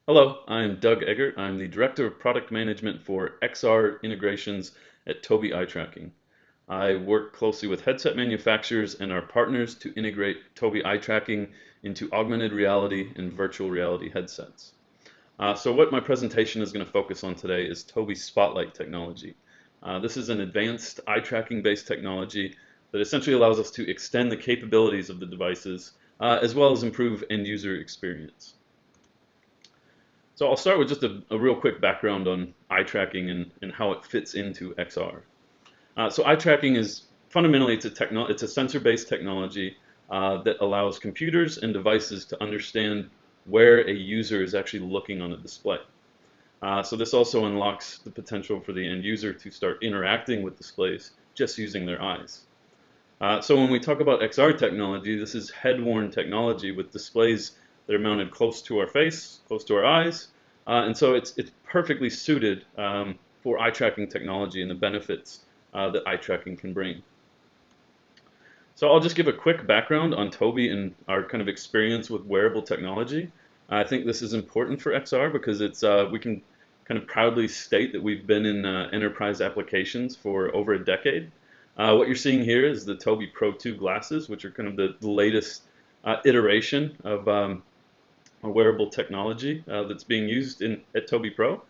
Hello, I'm Doug Eggert. I'm the Director of Product Management for XR integrations at Tobii Eye Tracking. I work closely with headset manufacturers and our partners to integrate Tobii Eye Tracking into augmented reality and virtual reality headsets. So what my presentation is going to focus on today is Tobii Spotlight Technology. This is an advanced eye tracking based technology that essentially allows us to extend the capabilities of the devices as well as improve end user experience. So I'll start with just a real quick background on eye tracking and how it fits into XR. So eye tracking is fundamentally it's a sensor-based technology that allows computers and devices to understand where a user is actually looking on a display. So this also unlocks the potential for the end user to start interacting with displays just using their eyes. So when we talk about XR technology, this is head-worn technology with displays that are mounted close to our face, close to our eyes, and so it's perfectly suited for eye tracking technology and the benefits that eye tracking can bring. So I'll just give a quick background on Tobii and our kind of experience with wearable technology. I think this is important for XR because we can kind of proudly state that we've been in enterprise applications for over a decade. What you're seeing here is the Tobii Pro 2 glasses, which are kind of the latest iteration of a wearable technology that's being used at Tobii Pro.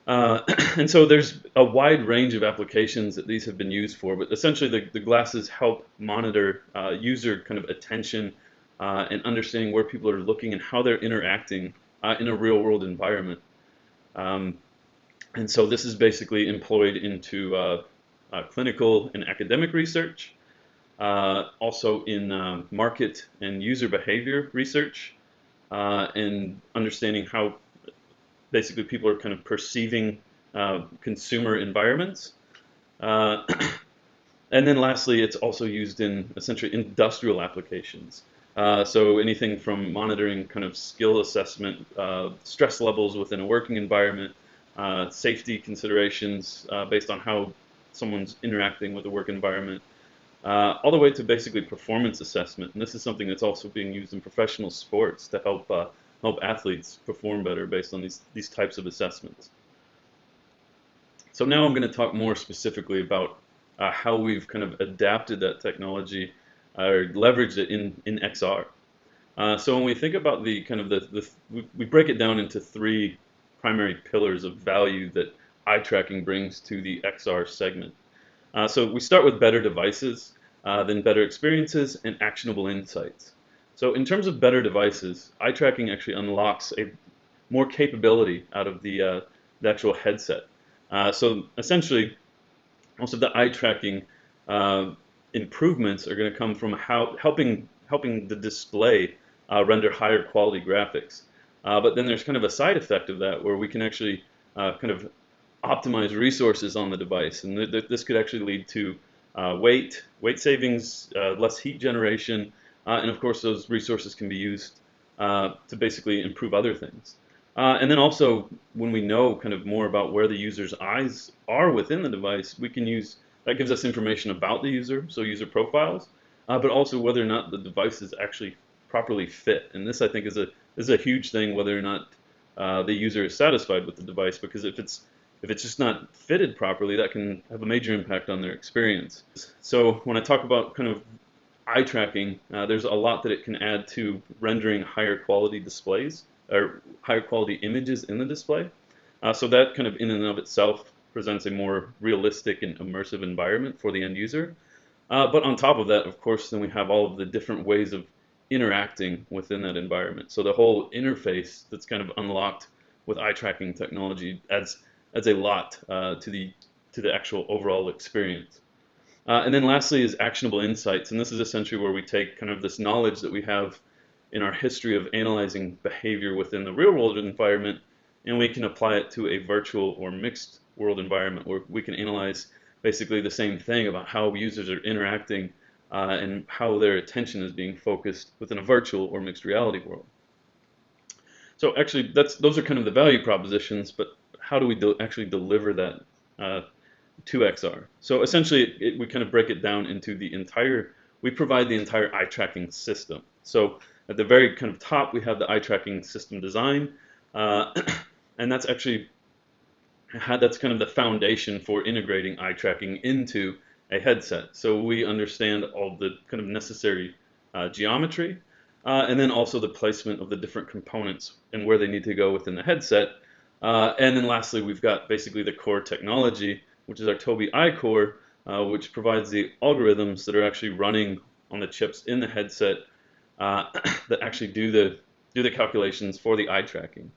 And so there's a wide range of applications that these have been used for, but essentially the glasses help monitor user kind of attention and understanding where people are looking and how they're interacting in a real world environment. And so this is basically employed into clinical and academic research, also in market and user behavior research, and understanding how basically people are kind of perceiving consumer environments. Uh, and then lastly, it's also used in essentially industrial applications. So anything from monitoring kind of skill assessment, stress levels within a working environment, safety considerations based on how someone's interacting with the work environment, all the way to basically performance assessment. And this is something that's also being used in professional sports to help athletes perform better based on these types of assessments. So now I'm going to talk more specifically about how we've kind of adapted that technology or leveraged it in XR. So when we think about the kind of we break it down into three primary pillars of value that eye tracking brings to the XR segment. So we start with better devices, then better experiences, and actionable insights. So in terms of better devices, eye tracking actually unlocks more capability out of the actual headset. So essentially, most of the eye tracking improvements are going to come from helping the display render higher quality graphics. But then there's kind of a side effect of that where we can actually kind of optimize resources on the device, and this could actually lead to weight savings, less heat generation, and of course those resources can be used to basically improve other things. And then also, when we know kind of more about where the user's eyes are within the device, we can use that gives us information about the user, so user profiles, but also whether or not the device is actually properly fit. And this, I think, is a huge thing, whether or not the user is satisfied with the device, because if it's just not fitted properly, that can have a major impact on their experience. So when I talk about kind of eye tracking, there's a lot that it can add to rendering higher quality displays or higher quality images in the display. So that kind of in and of itself presents a more realistic and immersive environment for the end user. But on top of that, of course, then we have all of the different ways of interacting within that environment. So the whole interface that's kind of unlocked with eye tracking technology adds a lot to the actual overall experience. And then lastly is actionable insights, and this is essentially where we take kind of this knowledge that we have in our history of analyzing behavior within the real world environment, and we can apply it to a virtual or mixed world environment where we can analyze basically the same thing about how users are interacting and how their attention is being focused within a virtual or mixed reality world. So actually, those are kind of the value propositions, but how do we actually deliver that to XR? So essentially, we kind of break it down into we provide the entire eye tracking system. So at the very kind of top, we have the eye tracking system design. uh, and that's kind of the foundation for integrating eye tracking into a headset. So we understand all the kind of necessary geometry, and then also the placement of the different components and where they need to go within the headset. And then lastly, we've got basically the core technology, which is our Tobii Eye Core, which provides the algorithms that are actually running on the chips in the headset that actually do the calculations for the eye tracking.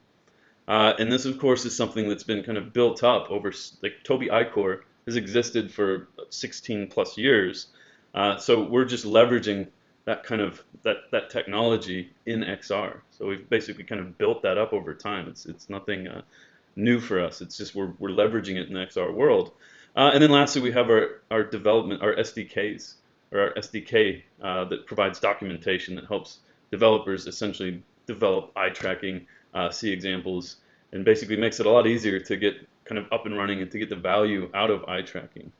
And this, of course, is something that's been kind of built up over, like Tobii Eye Core has existed for 16 plus years. So we're just leveraging that kind of that technology in XR. So we've basically kind of built that up over time. It's nothing new for us. It's just we're leveraging it in the XR world. And then lastly, we have our development, our SDKs, or our SDK that provides documentation that helps developers essentially develop eye tracking, see examples, and basically makes it a lot easier to get kind of up and running and to get the value out of eye tracking.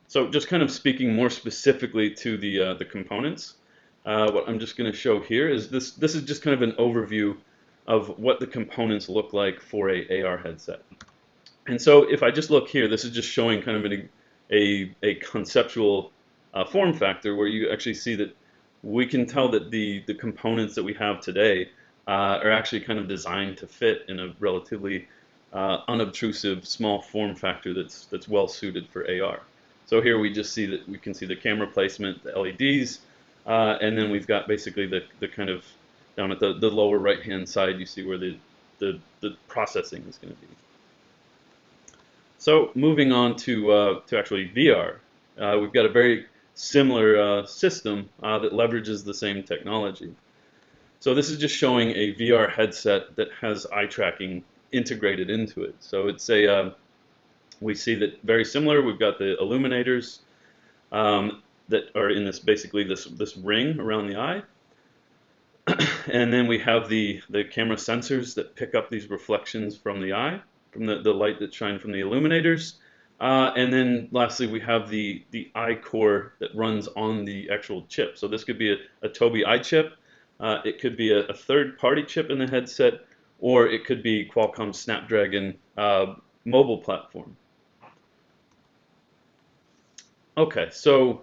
So just kind of speaking more specifically to the components, what I'm just going to show here is this is just kind of an overview of what the components look like for a AR headset. And so if I just look here, this is just showing kind of a conceptual form factor where you actually see that we can tell that the components that we have today are actually kind of designed to fit in a relatively unobtrusive small form factor that's well suited for AR. So here we just see that we can see the camera placement, the LEDs, and then we've got basically the kind of down at the lower right hand side, you see where the processing is going to be. So moving on to actually VR, we've got a very similar system that leverages the same technology. So this is just showing a VR headset that has eye tracking integrated into it. So it's we see that very similar. We've got the illuminators that are in basically this ring around the eye. And then we have the camera sensors that pick up these reflections from the eye, from the light that shines from the illuminators. And then lastly, we have the eye core that runs on the actual chip. So this could be a Tobii Eye chip. It could be a third-party chip in the headset, or it could be Qualcomm Snapdragon mobile platform. Okay, so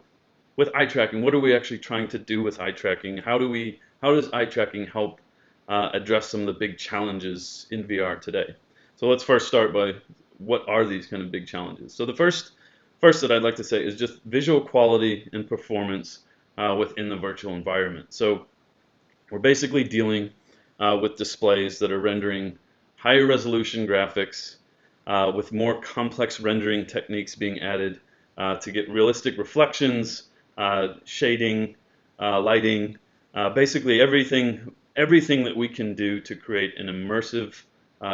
with eye tracking, what are we actually trying to do with eye tracking? How does eye tracking help address some of the big challenges in VR today? So let's first start by what are these kind of big challenges. So the first that I'd like to say is just visual quality and performance within the virtual environment. So we're basically dealing with displays that are rendering higher resolution graphics with more complex rendering techniques being added to get realistic reflections, shading, lighting, basically everything that we can do to create an immersive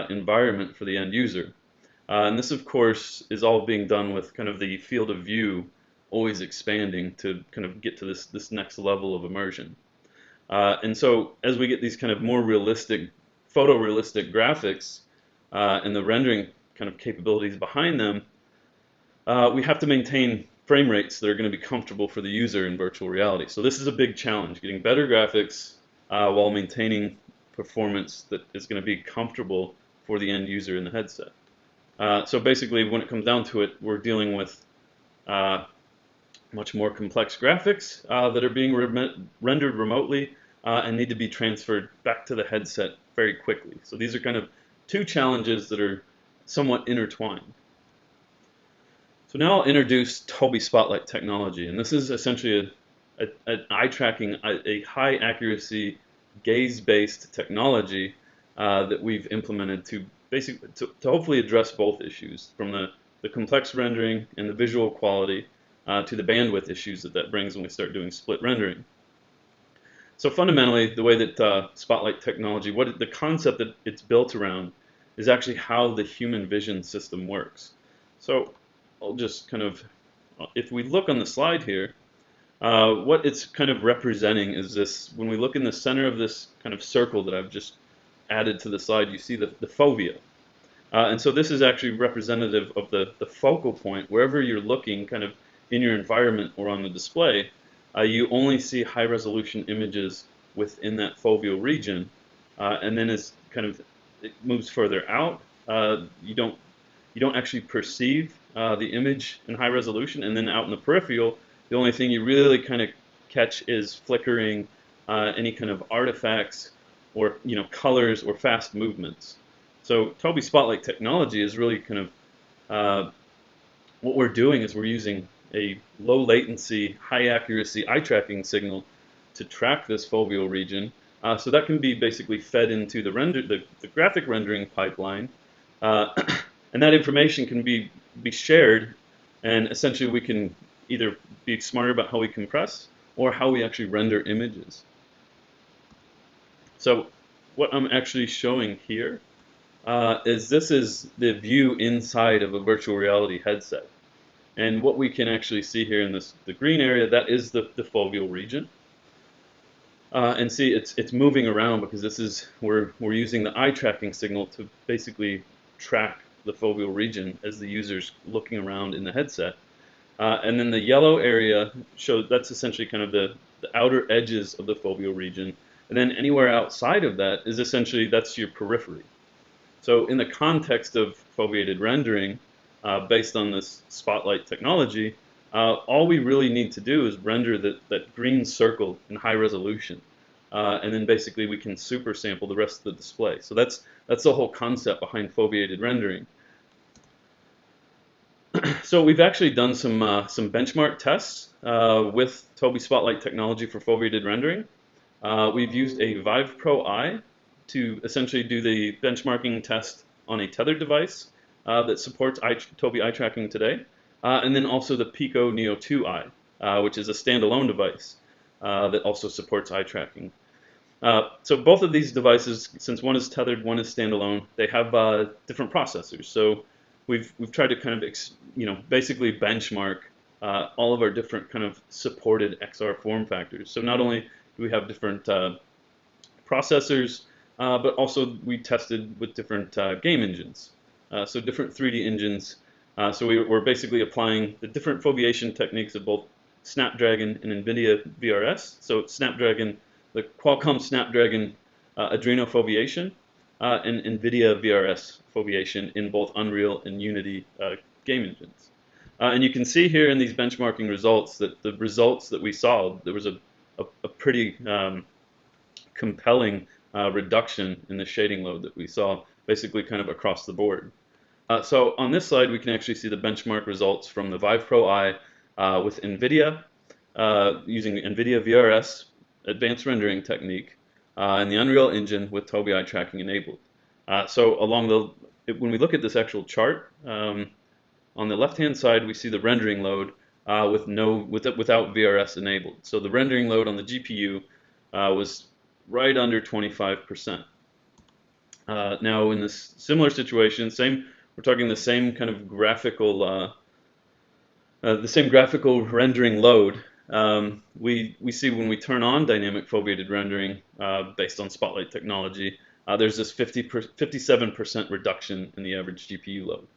environment for the end user. And this, of course, is all being done with kind of the field of view always expanding to kind of get to this next level of immersion. And so as we get these kind of more realistic, photorealistic graphics and the rendering kind of capabilities behind them, we have to maintain frame rates that are going to be comfortable for the user in virtual reality. So this is a big challenge, getting better graphics while maintaining performance that is going to be comfortable for the end user in the headset. So basically, when it comes down to it, we're dealing with much more complex graphics that are being rendered remotely and need to be transferred back to the headset very quickly. So these are kind of two challenges that are somewhat intertwined. So now I'll introduce Tobii Spotlight Technology, and this is essentially an eye tracking, a high accuracy gaze-based technology that we've implemented to basically to hopefully address both issues, from the complex rendering and the visual quality to the bandwidth issues that brings when we start doing split rendering. So fundamentally, the way that Spotlight Technology, the concept that it's built around, is actually how the human vision system works. So I'll just kind of, if we look on the slide here, what it's kind of representing is this. When we look in the center of this kind of circle that I've just added to the slide, you see the fovea. And so this is actually representative of the focal point. Wherever you're looking kind of in your environment or on the display, you only see high resolution images within that foveal region. and then as kind of it moves further out, you don't actually perceive the image in high resolution, and then out in the peripheral, the only thing you really kind of catch is flickering, any kind of artifacts, or colors or fast movements. So Tobii Spotlight Technology is really kind of what we're doing is we're using a low latency, high accuracy eye tracking signal to track this foveal region. So that can be basically fed into the graphic rendering pipeline, uh, and that information can be shared, and essentially we can either be smarter about how we compress or how we actually render images. So what I'm actually showing here is this is the view inside of a virtual reality headset. And what we can actually see here in the green area, that is the foveal region. And see, it's moving around because this is we're using the eye tracking signal to basically track the foveal region as the user's looking around in the headset. And then the yellow area shows that's essentially kind of the outer edges of the foveal region. And then anywhere outside of that is essentially that's your periphery. So in the context of foveated rendering, based on this Spotlight technology, all we really need to do is render that green circle in high resolution. And then basically we can super sample the rest of the display. So that's the whole concept behind foveated rendering. So we've actually done some benchmark tests with Tobii Spotlight technology for foveated rendering. We've used a Vive Pro Eye to essentially do the benchmarking test on a tethered device that supports Tobii Eye Tracking today, and then also the Pico Neo 2 Eye, which is a standalone device that also supports eye tracking. So both of these devices, since one is tethered, one is standalone, they have different processors. So we've tried to kind of basically benchmark all of our different kind of supported XR form factors. So not only do we have different processors, but also we tested with different game engines. So different 3D engines. So we're basically applying the different foveation techniques of both Snapdragon and NVIDIA VRS. So Snapdragon, the Qualcomm Snapdragon Adreno foveation, and NVIDIA VRS foveation in both Unreal and Unity game engines. And you can see here in these benchmarking results that the results that we saw, there was a pretty compelling reduction in the shading load that we saw basically kind of across the board. So on this slide, we can actually see the benchmark results from the Vive Pro Eye with NVIDIA, using NVIDIA VRS advanced rendering technique, and the Unreal Engine with Tobii Eye Tracking enabled. So when we look at this actual chart, on the left-hand side, we see the rendering load without VRS enabled. So the rendering load on the GPU was right under 25%. Now, in this similar situation, we're talking the same kind of graphical rendering load. We see when we turn on dynamic foveated rendering based on Spotlight technology, there's this 57% reduction in the average GPU load.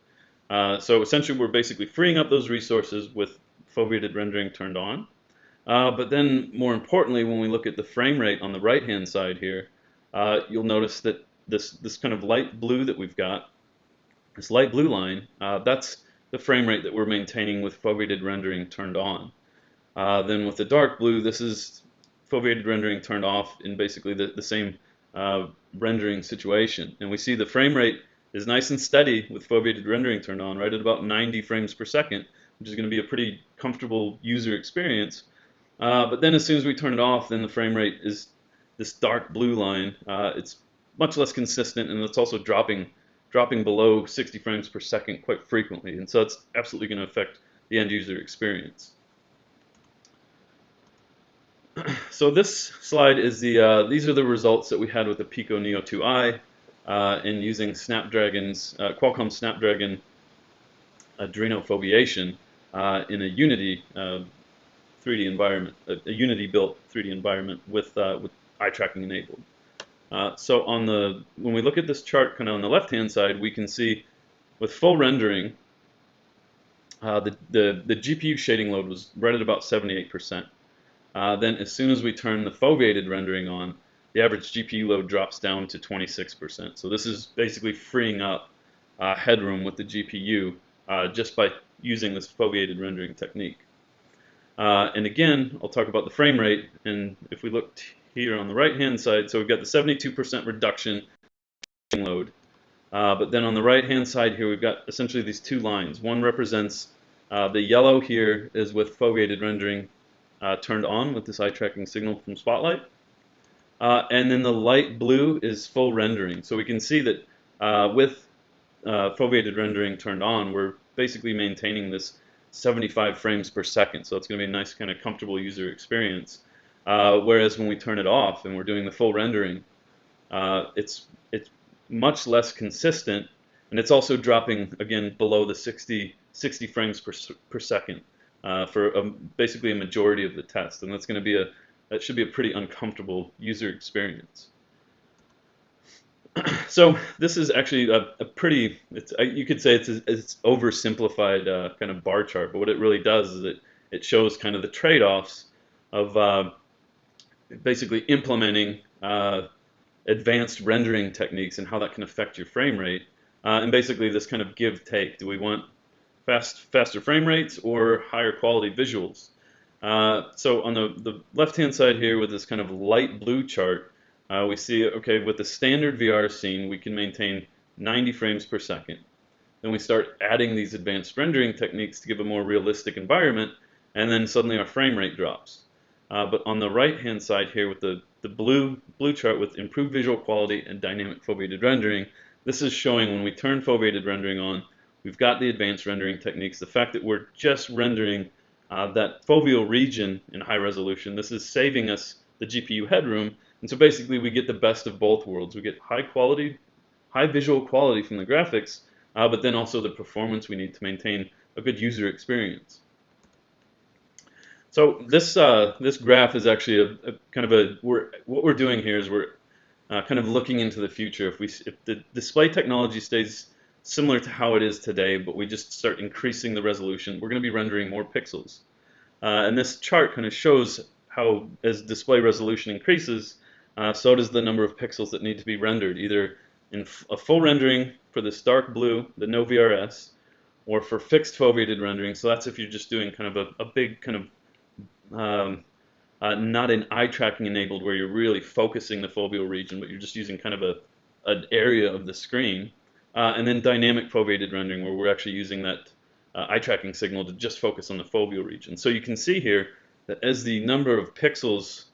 So essentially, we're basically freeing up those resources with foveated rendering turned on. But then, more importantly, when we look at the frame rate on the right-hand side here, you'll notice that this kind of light blue that we've got, this light blue line, that's the frame rate that we're maintaining with foveated rendering turned on. Then with the dark blue, this is foveated rendering turned off in basically the same rendering situation. And we see the frame rate is nice and steady with foveated rendering turned on, right at about 90 frames per second, which is going to be a pretty comfortable user experience. But then as soon as we turn it off, then the frame rate is this dark blue line. It's much less consistent, and it's also dropping below 60 frames per second quite frequently. And so it's absolutely going to affect the end user experience. So this slide is these are the results that we had with the Pico Neo 2 Eye in using Qualcomm Snapdragon Adreno foveation in a Unity 3D environment, a Unity built 3D environment with eye tracking enabled. So when we look at this chart kind of on the left-hand side, we can see with full rendering, the GPU shading load was right at about 78%. Then as soon as we turn the foveated rendering on, the average GPU load drops down to 26%. So this is basically freeing up headroom with the GPU just by using this foveated rendering technique. And again, I'll talk about the frame rate. And if we look here on the right-hand side, so we've got the 72% reduction in load. But then on the right-hand side here, we've got essentially these two lines. One represents the yellow here is with foveated rendering turned on with this eye tracking signal from Spotlight. And then the light blue is full rendering. So we can see that with foveated rendering turned on, we're basically maintaining this 75 frames per second. So it's going to be a nice kind of comfortable user experience. Whereas when we turn it off and we're doing the full rendering, it's much less consistent, and it's also dropping again below the 60 frames per second for basically a majority of the test, and that should be a pretty uncomfortable user experience. So this is actually a pretty, you could say it's oversimplified kind of bar chart, but what it really does is it shows kind of the trade-offs of basically implementing advanced rendering techniques and how that can affect your frame rate, and basically this kind of give-take. Do we want faster frame rates or higher quality visuals? So on the left-hand side here with this kind of light blue chart, we see, okay, with the standard VR scene, we can maintain 90 frames per second. Then we start adding these advanced rendering techniques to give a more realistic environment, and then suddenly our frame rate drops. But on the right-hand side here with the blue chart with improved visual quality and dynamic foveated rendering, this is showing when we turn foveated rendering on, we've got the advanced rendering techniques. The fact that we're just rendering that foveal region in high resolution, this is saving us the GPU headroom. And so basically we get the best of both worlds. We get high visual quality from the graphics, but then also the performance we need to maintain a good user experience. So this graph is actually what we're doing here is we're kind of looking into the future. If the display technology stays similar to how it is today, but we just start increasing the resolution, we're going to be rendering more pixels. And this chart kind of shows how as display resolution increases, so does the number of pixels that need to be rendered, either in a full rendering for this dark blue, the no VRS, or for fixed foveated rendering. So that's if you're just doing kind of a big kind of not an eye tracking enabled where you're really focusing the foveal region, but you're just using kind of an area of the screen. And then dynamic foveated rendering where we're actually using that eye tracking signal to just focus on the foveal region. So you can see here that as the number of pixels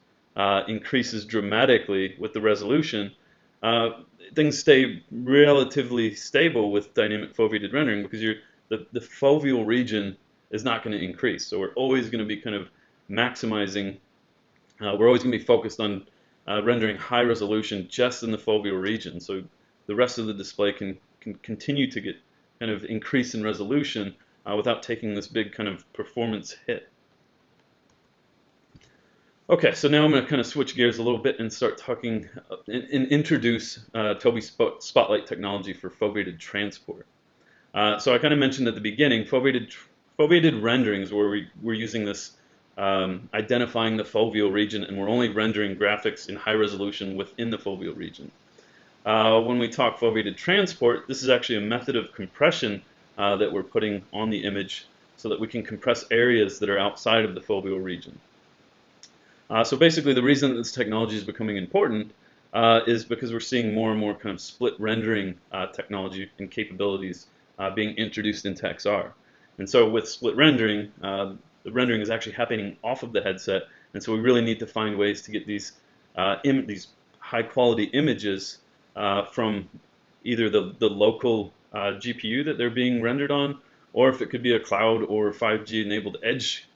increases dramatically with the resolution, things stay relatively stable with dynamic foveated rendering because the foveal region is not going to increase. So we're always going to be kind of maximizing, we're always going to be focused on rendering high resolution just in the foveal region. So the rest of the display can continue to get kind of increase in resolution without taking this big kind of performance hit. Okay, so now I'm going to kind of switch gears a little bit and start talking and introduce Tobii Spotlight technology for foveated transport. So I kind of mentioned at the beginning, foveated renderings where we're using this identifying the foveal region, and we're only rendering graphics in high resolution within the foveal region. When we talk foveated transport, this is actually a method of compression that we're putting on the image so that we can compress areas that are outside of the foveal region. So basically the reason that this technology is becoming important is because we're seeing more and more kind of split rendering technology and capabilities being introduced into XR. And so with split rendering, the rendering is actually happening off of the headset, and so we really need to find ways to get these high quality images from either the local GPU that they're being rendered on, or if it could be a cloud or 5G enabled edge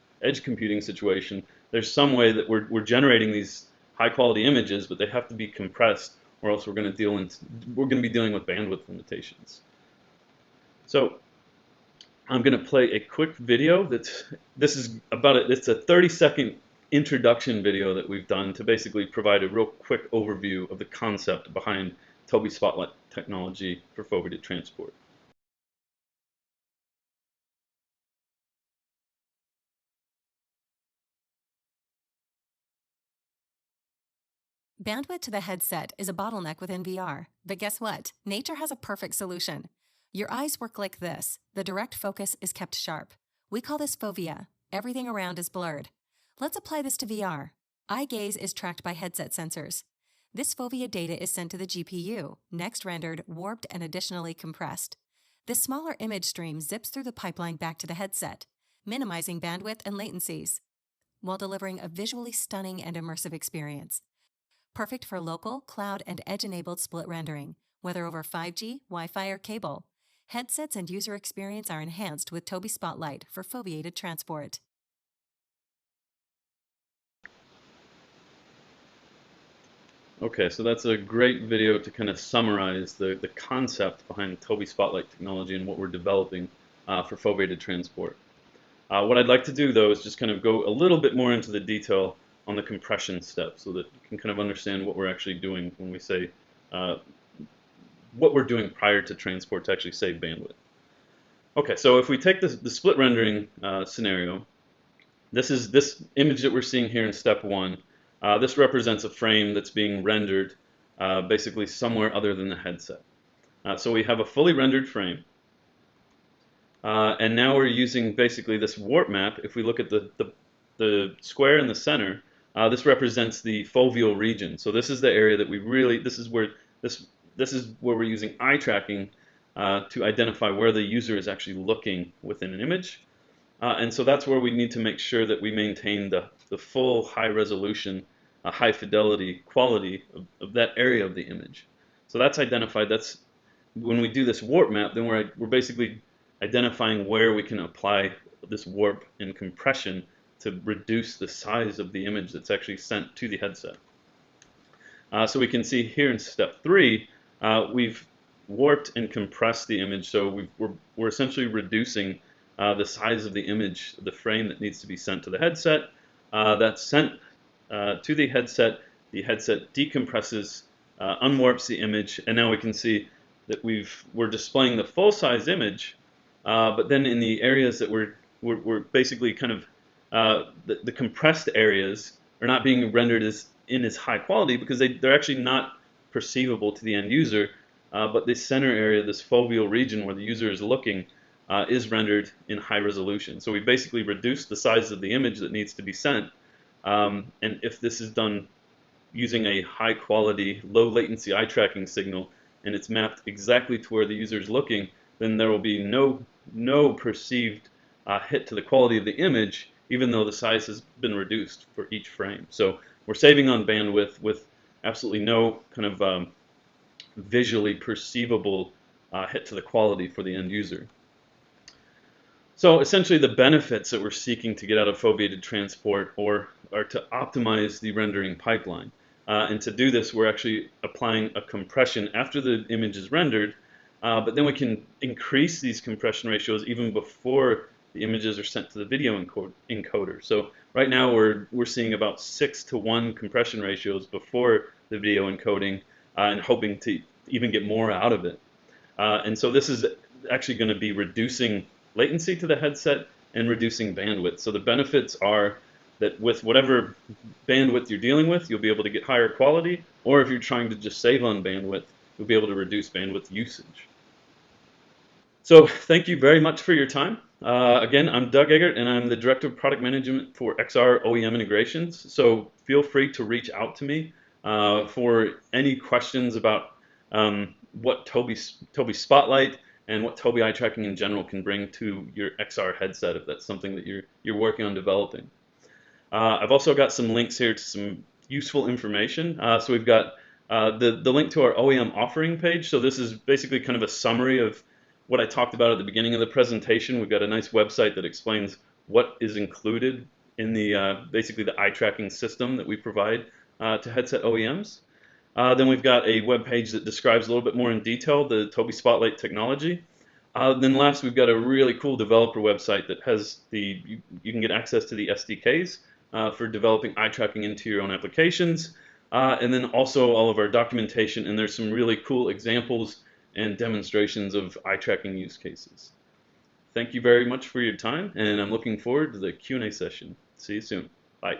computing situation. There's some way that we're generating these high quality images, but they have to be compressed, or else we're going to be dealing with bandwidth limitations. So I'm going to play a quick video. It's a 30-second introduction video that we've done to basically provide a real quick overview of the concept behind Tobii Spotlight technology for foveated transport. Bandwidth to the headset is a bottleneck within VR, but guess what? Nature has a perfect solution. Your eyes work like this. The direct focus is kept sharp. We call this fovea. Everything around is blurred. Let's apply this to VR. Eye gaze is tracked by headset sensors. This fovea data is sent to the GPU, next rendered, warped, and additionally compressed. This smaller image stream zips through the pipeline back to the headset, minimizing bandwidth and latencies, while delivering a visually stunning and immersive experience. Perfect for local, cloud, and edge-enabled split rendering, whether over 5G, Wi-Fi, or cable. Headsets and user experience are enhanced with Tobii Spotlight for foveated transport. Okay, so that's a great video to kind of summarize the concept behind Tobii Spotlight technology and what we're developing for foveated transport. What I'd like to do, though, is just kind of go a little bit more into the detail on the compression step so that you can kind of understand what we're actually doing when we say what we're doing prior to transport to actually save bandwidth. Okay, so if we take the split rendering scenario, this image that we're seeing here in step 1. This represents a frame that's being rendered basically somewhere other than the headset. So we have a fully rendered frame. And now we're using basically this warp map. If we look at the square in the center, this represents the foveal region. So this is the area that we really, this is where we're using eye tracking to identify where the user is actually looking within an image. And so that's where we need to make sure that we maintain the full high resolution, high fidelity quality of that area of the image. So that's identified. That's when we do this warp map, then we're basically identifying where we can apply this warp and compression to reduce the size of the image that's actually sent to the headset. So we can see here in step 3, we've warped and compressed the image. So we're essentially reducing the size of the image, the frame that needs to be sent to the headset. That's sent to the headset decompresses, unwarps the image, and now we can see that we're displaying the full-size image, but then in the areas that we're basically kind of the compressed areas are not being rendered in as high quality because they're actually not perceivable to the end user, but this center area, this foveal region where the user is looking, is rendered in high resolution. So we basically reduced the size of the image that needs to be sent, and if this is done using a high quality, low latency eye tracking signal, and it's mapped exactly to where the user is looking, then there will be no perceived hit to the quality of the image, even though the size has been reduced for each frame. So we're saving on bandwidth with absolutely no kind of visually perceivable hit to the quality for the end user. So essentially the benefits that we're seeking to get out of foveated transport are to optimize the rendering pipeline. And to do this, we're actually applying a compression after the image is rendered, but then we can increase these compression ratios even before the images are sent to the video encoder. So right now we're seeing about 6:1 compression ratios before the video encoding, and hoping to even get more out of it. And so this is actually going to be reducing latency to the headset and reducing bandwidth. So the benefits are that with whatever bandwidth you're dealing with, you'll be able to get higher quality, or if you're trying to just save on bandwidth, you'll be able to reduce bandwidth usage. So thank you very much for your time. Again, I'm Doug Eggert, and I'm the Director of Product Management for XR OEM Integrations. So feel free to reach out to me for any questions about what Tobii Spotlight and what Tobii Eye Tracking in general can bring to your XR headset, if that's something that you're working on developing. I've also got some links here to some useful information. So we've got the link to our OEM offering page. So this is basically kind of a summary of what I talked about at the beginning of the presentation. We've got a nice website that explains what is included in the basically the eye tracking system that we provide to headset OEMs. Then we've got a web page that describes a little bit more in detail the Tobii Spotlight technology. Then last, we've got a really cool developer website that has you can get access to the SDKs for developing eye tracking into your own applications. And then also all of our documentation, and there's some really cool examples and demonstrations of eye tracking use cases. Thank you very much for your time, and I'm looking forward to the Q&A session. See you soon. Bye.